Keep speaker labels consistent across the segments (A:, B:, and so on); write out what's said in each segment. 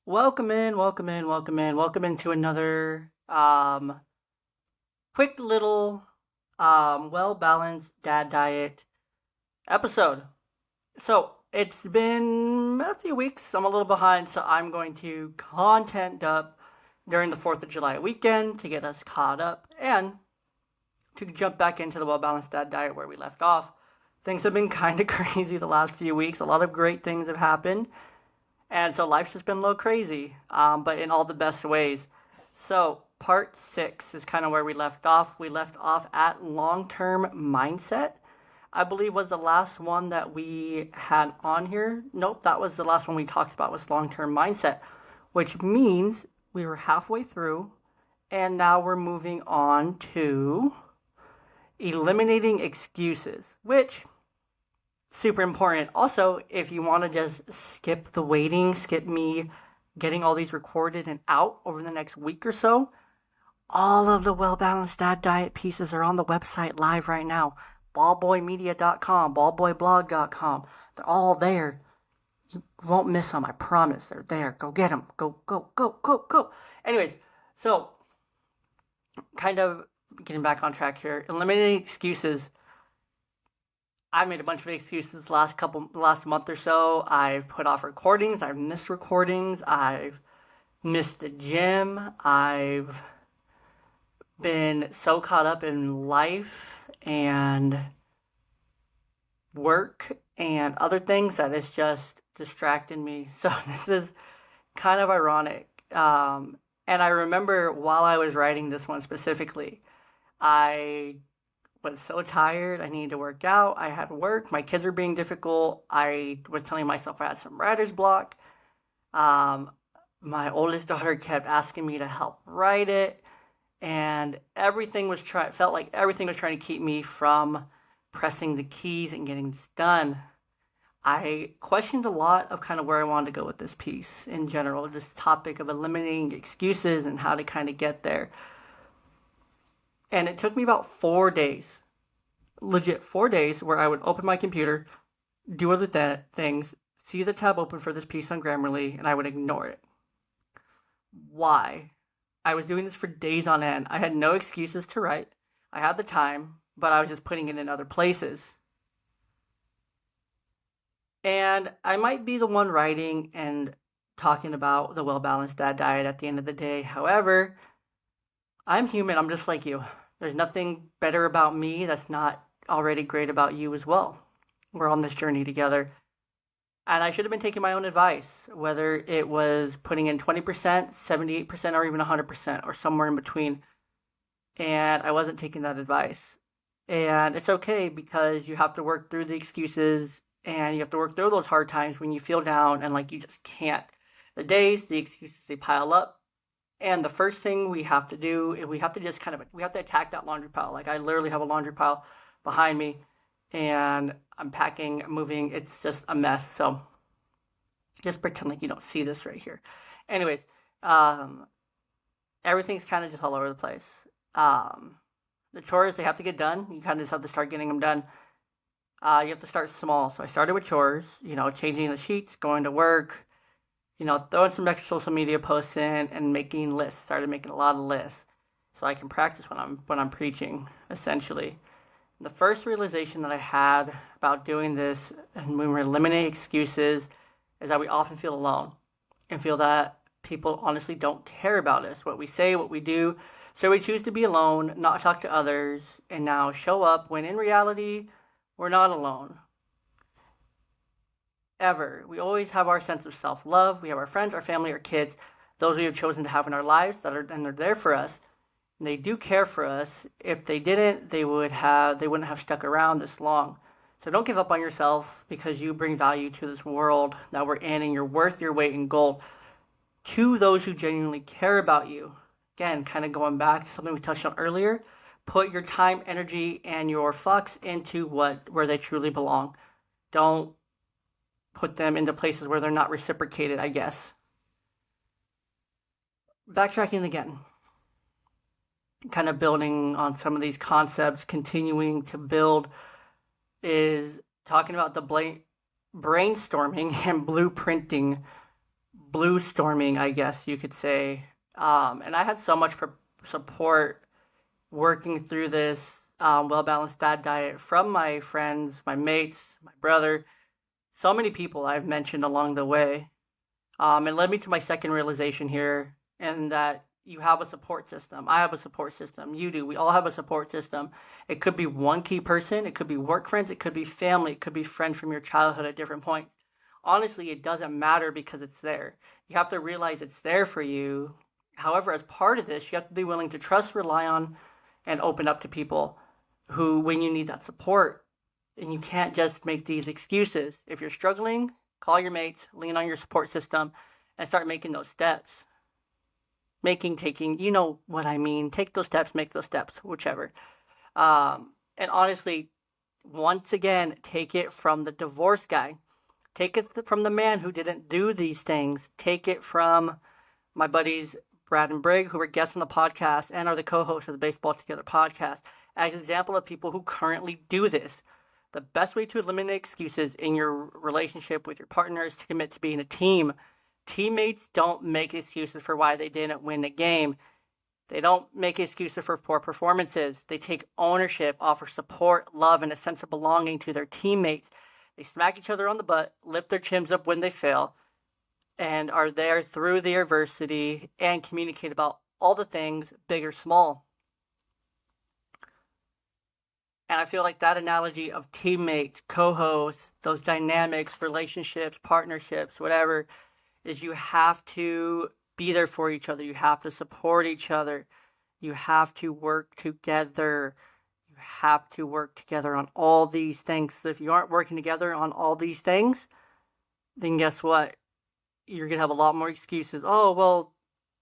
A: Welcome into another quick little well-balanced dad diet episode. So, it's been a few weeks. I'm a little behind, so I'm going to content up during the 4th of July weekend to get us caught up and to jump back into the well-balanced dad diet where we left off. Things have been kind of crazy the last few weeks. A lot of great things have happened. And so life's just been a little crazy, but in all the best ways. So, part six is kind of where we left off. We left off at long term mindset, I believe was the last one that we had on here. Nope, that was the last one we talked about was long term mindset, which means we were halfway through, and now we're moving on to eliminating excuses, which super important. Also, if you want to just skip the waiting, skip me getting all these recorded and out over the next week or so, all of the Well Balanced Dad Diet pieces are on the website live right now. Ballboymedia.com, ballboyblog.com. They're all there. You won't miss them, I promise. They're there. Go get them. Go, go, go, go, go. Anyways, so kind of getting back on track here. Eliminating excuses. I've made a bunch of excuses last month or so. I've put off recordings. I've missed recordings. I've missed the gym. I've been so caught up in life and work and other things that it's just distracted me. So this is kind of ironic. And I remember while I was writing this one specifically, I was so tired. I needed to work out. I had work. My kids were being difficult. I was telling myself I had some writer's block. Um, my oldest daughter kept asking me to help write it, and felt like everything was trying to keep me from pressing the keys and getting this done. I questioned a lot of kind of where I wanted to go with this piece in general, this topic of eliminating excuses and how to kind of get there. And it took me about 4 days, legit 4 days, where I would open my computer, do other things, see the tab open for this piece on Grammarly, and I would ignore it. Why? I was doing this for days on end. I had no excuses to write. I had the time, but I was just putting it in other places. And I might be the one writing and talking about the well balanced dad diet at the end of the day. However, I'm human. I'm just like you. There's nothing better about me that's not already great about you as well. We're on this journey together. And I should have been taking my own advice, whether it was putting in 20%, 78%, or even 100%, or somewhere in between. And I wasn't taking that advice. And it's okay because you have to work through the excuses and you have to work through those hard times when you feel down and like you just can't. The days, the excuses, they pile up. And the first thing we have to do is we have to just we have to attack that laundry pile. Like I literally have a laundry pile behind me and I'm packing, moving. It's just a mess. So just pretend like you don't see this right here. Anyways, um, everything's kind of just all over the place. Um, the chores, they have to get done. You kind of just have to start getting them done. You have to start small. So I started with chores, changing the sheets, going to work, throwing some extra social media posts in and making lists. Started making a lot of lists so I can practice when I'm preaching, essentially. The first realization that I had about doing this and when we're eliminating excuses is that we often feel alone and feel that people honestly don't care about us, what we say, what we do. So we choose to be alone, not talk to others, and now show up when in reality, we're not alone. Ever. We always have our sense of self love. We have our friends, our family, our kids, those we have chosen to have in our lives and they're there for us. And they do care for us. If they didn't, they wouldn't have stuck around this long. So don't give up on yourself because you bring value to this world that we're in and you're worth your weight in gold to those who genuinely care about you. Again, kind of going back to something we touched on earlier, put your time, energy, and your fucks into where they truly belong. Don't put them into places where they're not reciprocated, I guess. Backtracking again, kind of building on some of these concepts, continuing to build, is talking about the brainstorming and blueprinting blue storming, I guess you could say. And I had so much support working through this well balanced dad diet from my friends, my mates, my brother, so many people I've mentioned along the way. It led me to my second realization here, and that you have a support system. I have a support system. You do. We all have a support system. It could be one key person, it could be work friends, it could be family, it could be friends from your childhood at different points. Honestly, it doesn't matter because it's there. You have to realize it's there for you. However, as part of this, you have to be willing to trust, rely on, and open up to people who, when you need that support, and you can't just make these excuses. If you're struggling, call your mates, lean on your support system, and start making those steps. Taking, you know what I mean. Take those steps, make those steps, whichever. And honestly, once again, take it from the divorce guy. Take it from the man who didn't do these things. Take it from my buddies Brad and Brig, who were guests on the podcast and are the co-hosts of the Baseball Together podcast, as an example of people who currently do this. The best way to eliminate excuses in your relationship with your partner is to commit to being a team. Teammates don't make excuses for why they didn't win the game. They don't make excuses for poor performances. They take ownership, offer support, love, and a sense of belonging to their teammates. They smack each other on the butt, lift their chins up when they fail, and are there through the adversity and communicate about all the things, big or small. And I feel like that analogy of teammates, co-hosts, those dynamics, relationships, partnerships, whatever, is you have to be there for each other. You have to support each other. You have to work together. You have to work together on all these things. So if you aren't working together on all these things, then guess what? You're going to have a lot more excuses. Oh, well,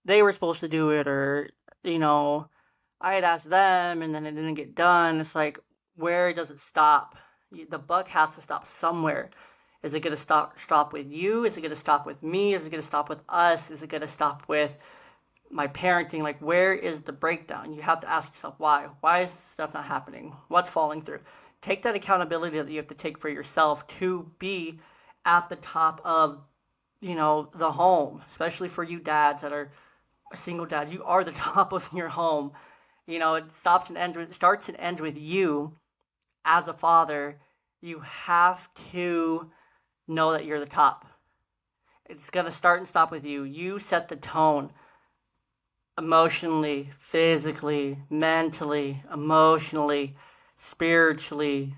A: they were supposed to do it, or, I had asked them and then it didn't get done. It's like, where does it stop? The buck has to stop somewhere. Is it going to stop with you? Is it going to stop with me? Is it going to stop with us? Is it going to stop with my parenting? Like, where is the breakdown? You have to ask yourself why. Why is stuff not happening? What's falling through? Take that accountability that you have to take for yourself to be at the top of, the home, especially for you dads that are single dads. You are the top of your home. It starts and ends with you as a father. You have to know that you're the top. It's going to start and stop with you. You set the tone emotionally, physically, mentally, emotionally, spiritually,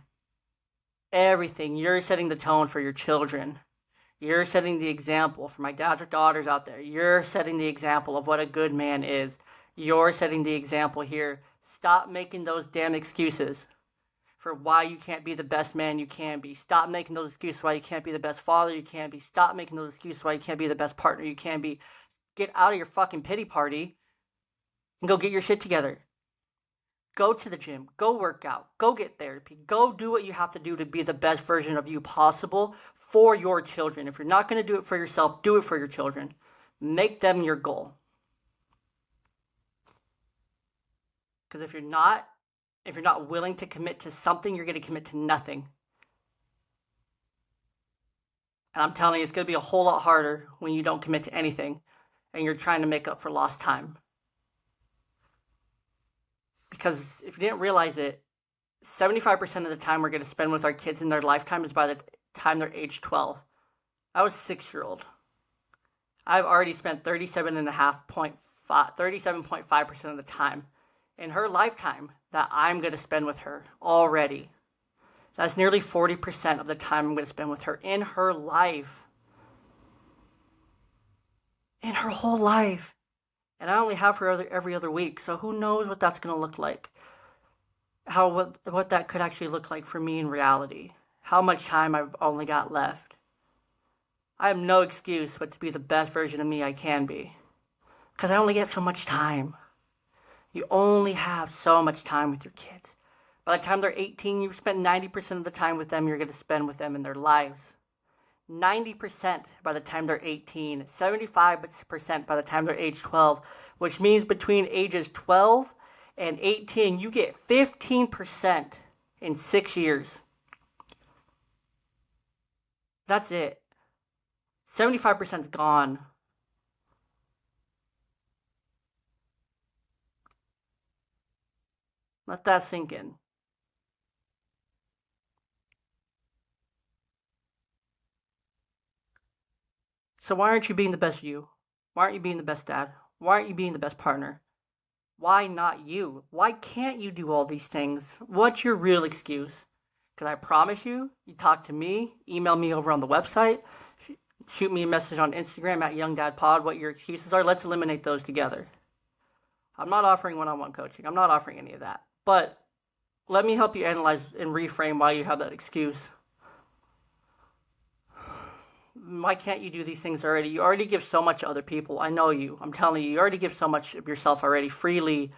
A: everything. You're setting the tone for your children. You're setting the example for my dads or daughters out there. You're setting the example of what a good man is. You're setting the example here. Stop making those damn excuses for why you can't be the best man you can be. Stop making those excuses why you can't be the best father you can be. Stop making those excuses why you can't be the best partner you can be. Get out of your fucking pity party and go get your shit together. Go to the gym. Go work out. Go get therapy. Go do what you have to do to be the best version of you possible for your children. If you're not going to do it for yourself, do it for your children. Make them your goal. Because if you're not willing to commit to something, you're going to commit to nothing. And I'm telling you, it's going to be a whole lot harder when you don't commit to anything and you're trying to make up for lost time. Because if you didn't realize it, 75% of the time we're going to spend with our kids in their lifetime is by the time they're age 12. I was 6-year-old. I've already spent 37.5% of the time in her lifetime that I'm going to spend with her already. That's nearly 40% of the time I'm going to spend with her in her life. In her whole life. And I only have her every other week, so who knows what that's going to look like. What that could actually look like for me in reality. How much time I've only got left. I have no excuse but to be the best version of me I can be. Because I only get so much time. You only have so much time with your kids. By the time they're 18, you've spent 90% of the time with them you're going to spend with them in their lives. 90% by the time they're 18, 75% by the time they're age 12, which means between ages 12 and 18, you get 15% in 6 years. That's it. 75% is gone. Let that sink in. So why aren't you being the best you? Why aren't you being the best dad? Why aren't you being the best partner? Why not you? Why can't you do all these things? What's your real excuse? Because I promise you, you talk to me, email me over on the website, shoot me a message on Instagram at YoungDadPod what your excuses are. Let's eliminate those together. I'm not offering one-on-one coaching. I'm not offering any of that. But let me help you analyze and reframe why you have that excuse. Why can't you do these things already? You already give so much to other people. I know you. I'm telling you, you already give so much of yourself already freely.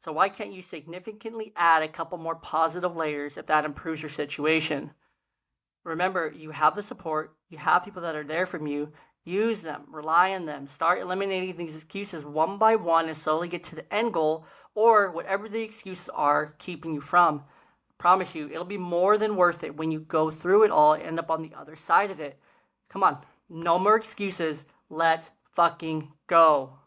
A: So why can't you significantly add a couple more positive layers if that improves your situation? Remember, you have the support, you have people that are there from you. Use them, rely on them, start eliminating these excuses one by one and slowly get to the end goal or whatever the excuses are keeping you from. Promise you, it'll be more than worth it when you go through it all and end up on the other side of it. Come on, no more excuses. Let's fucking go.